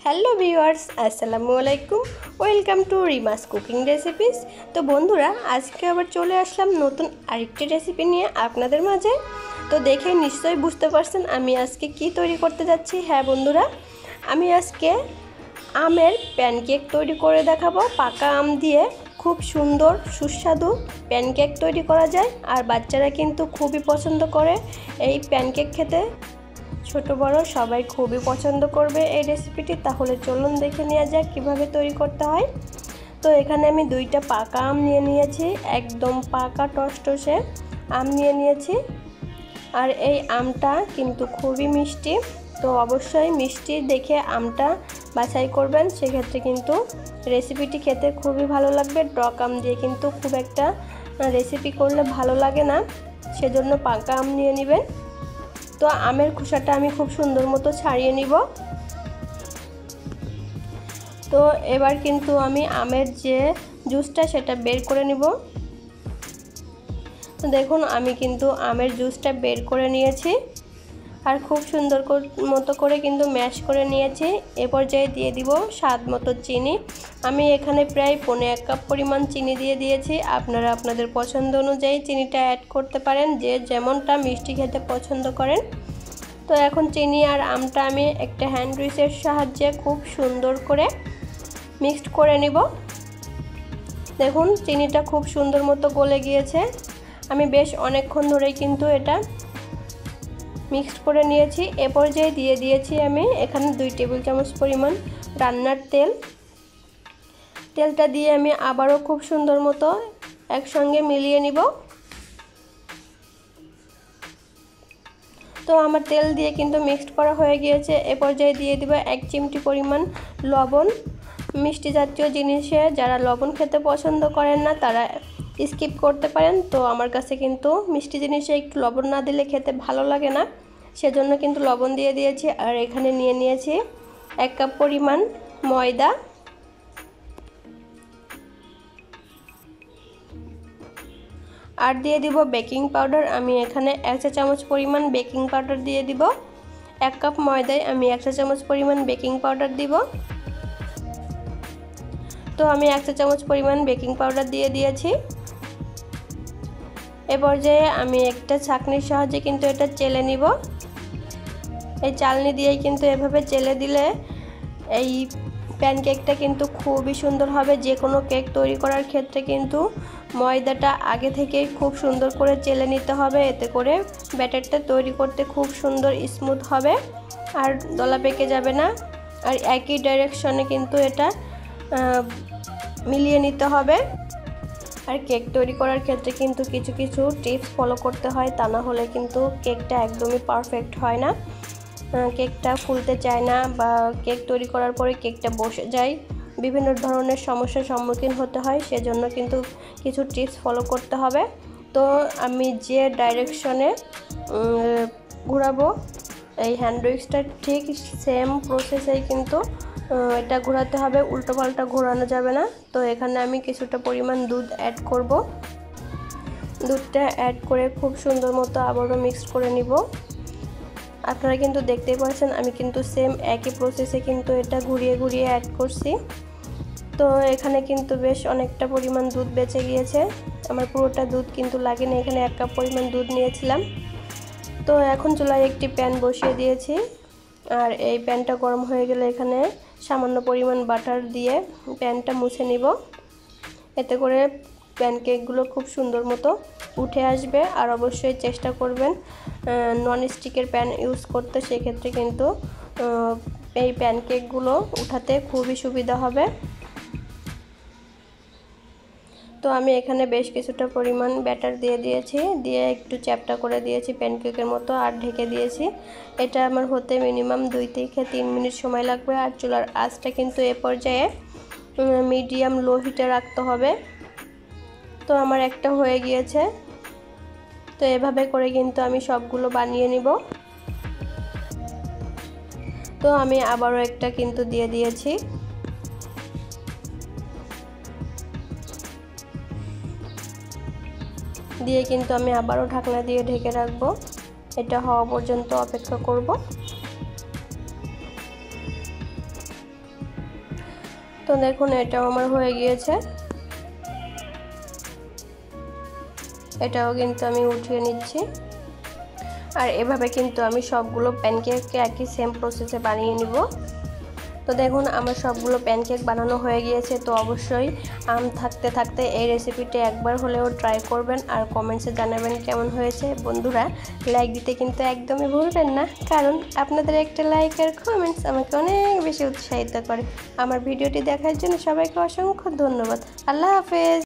Hello viewers, আসসালামু আলাইকুম। Welcome to রিমাস cooking recipes. তো বন্ধুরা, আজকে আবার চলে আসলাম নতুন আরেকটি রেসিপি নিয়ে আপনাদের মাঝে। তো দেখে নিশ্চয়ই বুঝতে পারছেন আমি আজকে কি তৈরি করতে যাচ্ছি। হ্যাঁ বন্ধুরা, আমি আজকে আমের প্যানকেক তৈরি করে দেখাবো। পাকা আম দিয়ে খুব সুন্দর সুস্বাদু প্যানকেক তৈরি করা যায়, আর বাচ্চারা কিন্তু খুবই পছন্দ করে এই প্যানকেক খেতে। ছোট বড় সবাই খুবই পছন্দ করবে এই রেসিপিটি। তাহলে চলুন দেখে নেওয়া যাক কীভাবে তৈরি করতে হয়। তো এখানে আমি দুইটা পাকা আম নিয়ে নিয়েছি, একদম পাকা টসটসে আম নিয়ে নিয়েছি। আর এই আমটা কিন্তু খুবই মিষ্টি, তো অবশ্যই মিষ্টি দেখে আমটা বাছাই করবেন, সেক্ষেত্রে কিন্তু রেসিপিটি খেতে খুবই ভালো লাগবে। টক আম দিয়ে কিন্তু খুব একটা রেসিপি করলে ভালো লাগে না, সেজন্য পাকা আম নিয়ে নেবেন। তো আমের খোসাটা আমি খুব সুন্দর মতো ছাড়িয়ে নিব। তো এবার কিন্তু আমি আমের যে জুসটা সেটা বের করে নিব। তো দেখুন, আমি কিন্তু আমের জুসটা বের করে নিয়েছি আর খুব সুন্দর মতো করে কিন্তু ম্যাশ করে নিয়েছি। এ পর্যায়ে দিয়ে দিব স্বাদ মতো চিনি। আমি এখানে প্রায় 1.5 কাপ পরিমাণ চিনি দিয়ে দিয়েছি। আপনারা আপনাদের পছন্দ অনুযায়ী চিনিটা অ্যাড করতে পারেন, যে যেমনটা মিষ্টি খেতে পছন্দ করেন। তো এখন চিনি আর আমটা আমি একটা হ্যান্ড উইচের সাহায্যে খুব সুন্দর করে মিক্সড করে নিব। দেখুন, চিনিটা খুব সুন্দর মতো গলে গিয়েছে। আমি বেশ অনেকক্ষণ ধরেই কিন্তু এটা মিক্সড করে নিয়েছি। এ পর্যায়ে দিয়ে দিয়েছি আমি এখানে 2 টেবিল চামচ পরিমাণ রান্নার তেল। তেলটা দিয়ে আমি আবারও খুব সুন্দর মতো একসঙ্গে মিলিয়ে নিব। তো আমার তেল দিয়ে কিন্তু মিক্সড করা হয়ে গিয়েছে। এ পর্যায়ে দিয়ে দিব 1 চিমটি পরিমাণ লবণ। মিষ্টি জাতীয় জিনিসে যারা লবণ খেতে পছন্দ করেন না তারা স্কিপ করতে পারেন। তো আমার কাছে কিন্তু মিষ্টি জিনিসে একটু লবণ না দিলে খেতে ভালো লাগে না, সেজন্য কিন্তু লবণ দিয়ে দিয়েছি। আর এখানে নিয়ে নিয়েছি 1 কাপ পরিমাণ ময়দা। আর দিয়ে দিব বেকিং পাউডার। আমি এখানে 1 চা চামচ পরিমাণ বেকিং পাউডার দিয়ে দিব। 1 কাপ ময়দায় আমি 1 চা চামচ পরিমাণ বেকিং পাউডার দিব। তো আমি 1 চা চামচ পরিমাণ বেকিং পাউডার দিয়ে দিয়েছি। এ পর্যায়ে আমি একটা ছাঁকনির সাহায্যে কিন্তু এটা চেলে নিব। এই চালনি দিয়েই কিন্তু এভাবে চেলে দিলে এই প্যানকেকটা কিন্তু খুবই সুন্দর হবে। যে কোনো কেক তৈরি করার ক্ষেত্রে কিন্তু ময়দাটা আগে থেকেই খুব সুন্দর করে চেলে নিতে হবে, এতে করে ব্যাটারটা তৈরি করতে খুব সুন্দর স্মুথ হবে আর দলা পেকে যাবে না। আর একই ডাইরেকশনে কিন্তু এটা মিলিয়ে নিতে হবে। আর কেক তৈরি করার ক্ষেত্রে কিন্তু কিছু কিছু টিপস ফলো করতে হয়, তা না হলে কিন্তু কেকটা একদমই পারফেক্ট হয় না। কেকটা ফুলতে চায় না, বা কেক তৈরি করার পরে কেকটা বসে যায়, বিভিন্ন ধরনের সমস্যার সম্মুখীন হতে হয়। সেজন্য কিন্তু কিছু টিপস ফলো করতে হবে। তো আমি যে ডাইরেকশনে ঘোরাবো এই হ্যান্ড উইক্সটা, ঠিক সেম প্রসেসেই কিন্তু এটা ঘোরাতে হবে, উল্টো পাল্টা ঘোরানো যাবে না। তো এখানে আমি কিছুটা পরিমাণ দুধ অ্যাড করব। দুধটা অ্যাড করে খুব সুন্দর মতো আবারও মিক্স করে নিব। আপনারা কিন্তু দেখতেই পাচ্ছেন আমি কিন্তু সেম একই প্রসেসে কিন্তু এটা ঘুরিয়ে ঘুরিয়ে অ্যাড করছি। তো এখানে কিন্তু বেশ অনেকটা পরিমাণ দুধ বেঁচে গিয়েছে, আমার পুরোটা দুধ কিন্তু লাগেনি। এখানে 1 কাপ পরিমাণ দুধ নিয়েছিলাম। তো এখন চুলায় একটি প্যান বসিয়ে দিয়েছি, আর এই প্যানটা গরম হয়ে গেলে এখানে সামান্য পরিমাণ বাটার দিয়ে প্যানটা মুছে নিব। এতে করে প্যানকেকগুলো খুব সুন্দর মতো উঠে আসবে। আর অবশ্যই চেষ্টা করবেন নন স্টিকের প্যান ইউজ করতে, সেক্ষেত্রে কিন্তু এই প্যানকেকগুলো উঠাতে খুবই সুবিধা হবে। তো আমি এখানে বেশ কিছুটা পরিমাণ ব্যাটার দিয়ে দিয়েছি, দিয়ে একটু চ্যাপটা করে দিয়েছি প্যানকেকের মতো, আর ঢেকে দিয়েছি। এটা আমার হতে মিনিমাম 2 থেকে 3 মিনিট সময় লাগবে। আর চুলার আঁচটা কিন্তু এ পর্যায়ে মিডিয়াম লো হিটে রাখতে হবে। তো আমার একটা হয়ে গিয়েছে। তো এভাবে করে কিন্তু আমি সবগুলো বানিয়ে নিব। তো আমি আবারও একটা কিন্তু দিয়ে দিয়েছি। দিয়ে কিন্তু আমি আবারও ঢাকনা দিয়ে ঢেকে রাখবো। এটা হওয়া পর্যন্ত অপেক্ষা করব। তো দেখুন এটাও আমার হয়ে গিয়েছে, এটাও কিন্তু আমি উঠিয়ে নিচ্ছি। আর এভাবে কিন্তু আমি সবগুলো প্যানকেককে একই সেম প্রসেসে বানিয়ে নিব। তো দেখুন আমার সবগুলো প্যানকেক বানানো হয়ে গিয়েছে। তো অবশ্যই আম থাকতে থাকতে এই রেসিপিটি একবার হলেও ট্রাই করবেন আর কমেন্টসে জানাবেন কেমন হয়েছে। বন্ধুরা, লাইক দিতে কিন্তু একদমই ভুলবেন না, কারণ আপনাদের একটা লাইক আর কমেন্টস আমাকে অনেক বেশি উৎসাহিত করে। আমার ভিডিওটি দেখার জন্য সবাইকে অসংখ্য ধন্যবাদ। আল্লাহ হাফেজ।